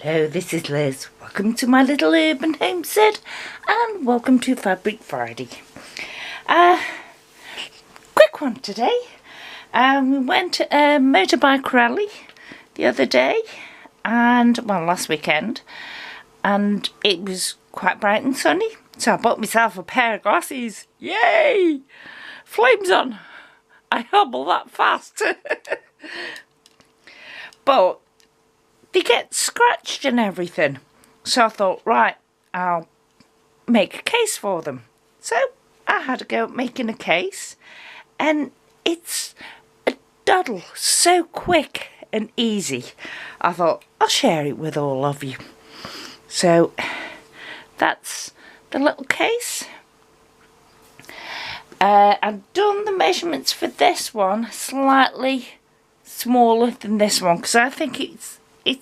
Hello, this is Liz. Welcome to my little urban homestead and welcome to Fabric Friday. Quick one today. We went to a motorbike rally the other day and, well, last weekend, and it was quite bright and sunny, so I bought myself a pair of glasses. Yay! Flames on. I hobble that fast. But they get scratched and everything. So I thought, right, I'll make a case for them. So I had to go making a case, and it's a doddle, so quick and easy. I thought, I'll share it with all of you. So that's the little case. I've done the measurements for this one slightly smaller than this one because I think it's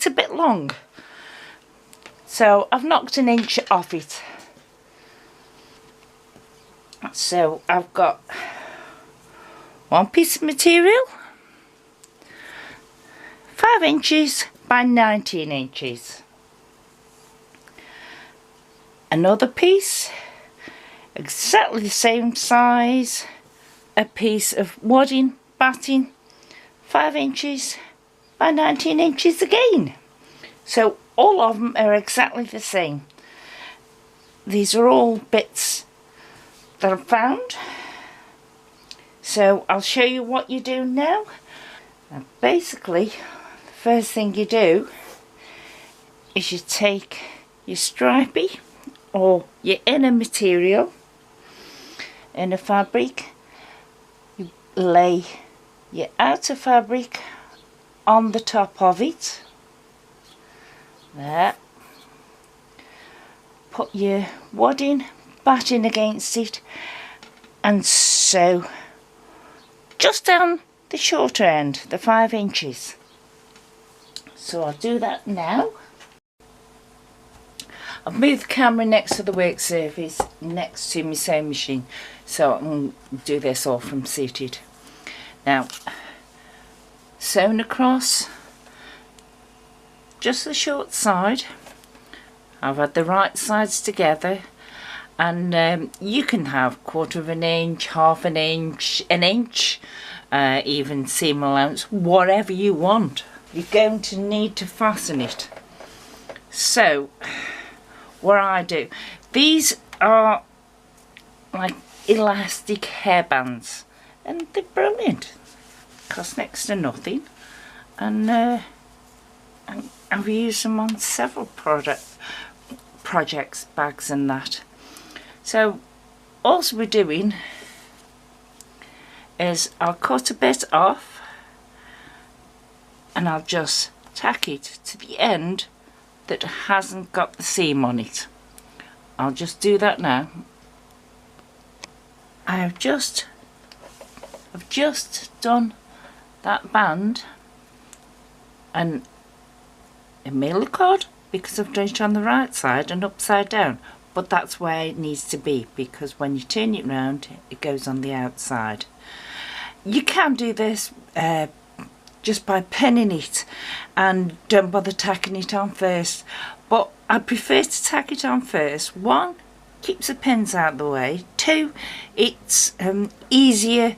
a bit long. So I've knocked an inch off it. So I've got one piece of material, 5 inches by 19 inches. Another piece, exactly the same size, a piece of wadding batting, 5 inches by 19 inches again. So all of them are exactly the same. These are all bits that I've found. So I'll show you what you do now. And basically, the first thing you do is you take your stripey or your inner material, inner fabric, you lay your outer fabric on the top of it. There. Put your wadding batting against it and sew just down the shorter end, the 5 inches. So I'll do that now. I've moved the camera next to the work surface, next to my sewing machine, so I can do this all from seated. Now, sewn across just the short side. I've had the right sides together, and you can have 1/4 of an inch, 1/2 an inch, even seam allowance, whatever you want. You're going to need to fasten it. So what I do, these are like elastic hairbands and they're brilliant, cost next to nothing, and I've used them on several projects, bags and that. So all we're doing is I'll cut a bit off and I'll just tack it to the end that hasn't got the seam on it. I'll just do that now. I've just done that band, and it may look odd because I've done it on the right side and upside down, but that's where it needs to be, because when you turn it round it goes on the outside. You can do this just by pinning it and don't bother tacking it on first, but I prefer to tack it on first. 1, keeps the pins out of the way. 2, it's easier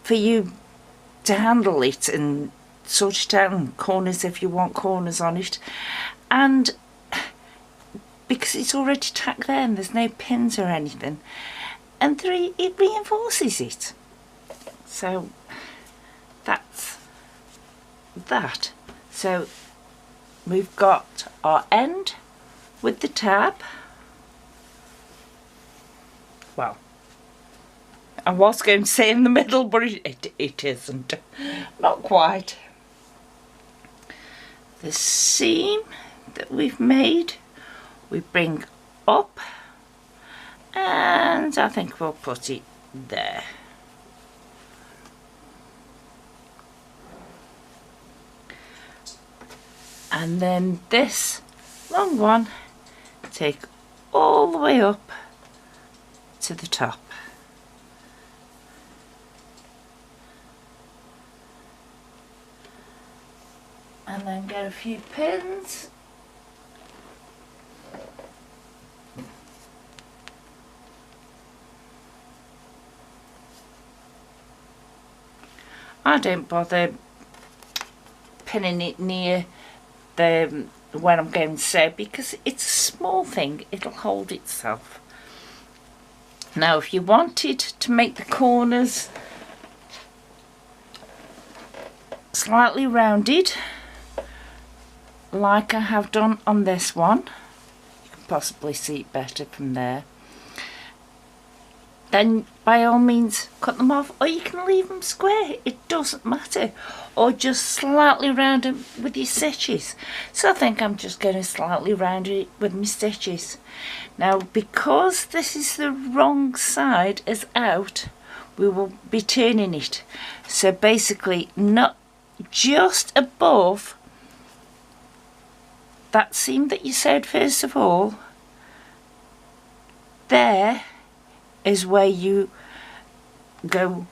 for you to handle it and sort it out in corners if you want corners on it, and because it's already tacked there and there's no pins or anything, and 3, it reinforces it. So that's that. So we've got our end with the tab. Well, I was going to say in the middle, but it isn't, not quite. The seam that we've made, we bring up, and I think we'll put it there. And then this long one, take all the way up to the top. And then get a few pins I don't bother pinning it near the where I'm going to sew because it's a small thing, it'll hold itself. Now if you wanted to make the corners slightly rounded like I have done on this one, you can possibly see it better from there, then by all means cut them off, or you can leave them square, it doesn't matter, or just slightly round them with your stitches. So I think I'm just going to slightly round it with my stitches. Now because this is the wrong side as out, we will be turning it, so basically not just above that seam that you sewed first of all, there is where you go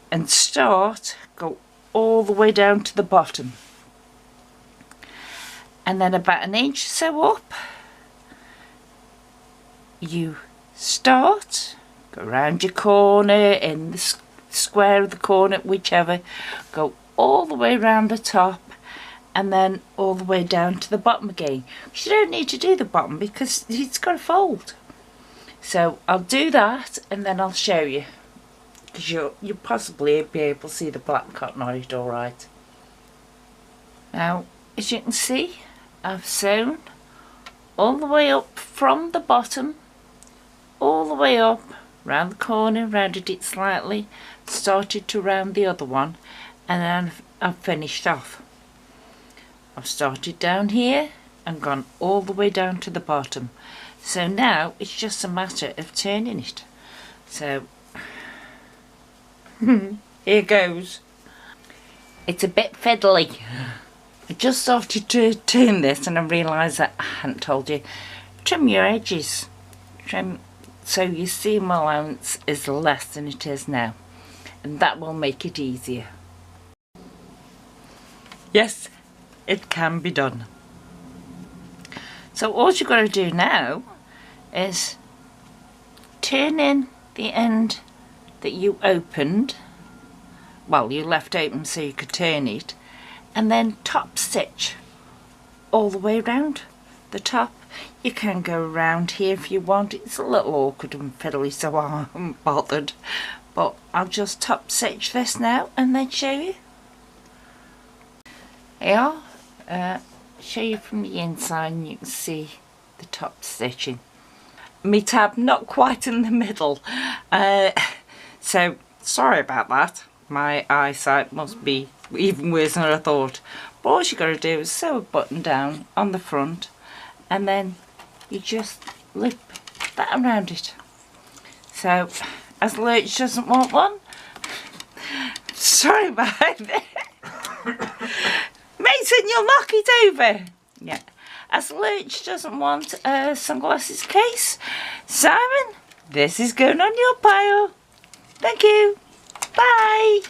and start, go all the way down to the bottom, and then about an inch or so up you start, go around your corner, in the square of the corner, whichever, go all the way around the top and then all the way down to the bottom again. You don't need to do the bottom because it's got a fold. So I'll do that and then I'll show you, because you'll possibly be able to see the black cotton on it alright. Now as you can see, I've sewn all the way up from the bottom, all the way up, round the corner, rounded it slightly, started to round the other one, and then I've finished off. I've started down here and gone all the way down to the bottom. So now it's just a matter of turning it. So here goes. It's a bit fiddly. I just started to turn this and I realised that I hadn't told you. Trim your edges. Trim so your seam allowance is less than it is now. And that will make it easier. Yes, it can be done. So all you've got to do now is turn in the end that you opened, well you left open so you could turn it, and then top stitch all the way around the top. You can go around here if you want. It's a little awkward and fiddly, so I haven't bothered, but I'll just top stitch this now and then show you. Here, show you from the inside and you can see the top stitching. Me tab not quite in the middle, so sorry about that. My eyesight must be even worse than I thought. But all you got to do is sew a button down on the front and then you just loop that around it. So as Lurch doesn't want one, sorry about it. Mason, you'll knock it over. Yeah. As Lurch doesn't want a sunglasses case, Simon, this is going on your pile. Thank you. Bye.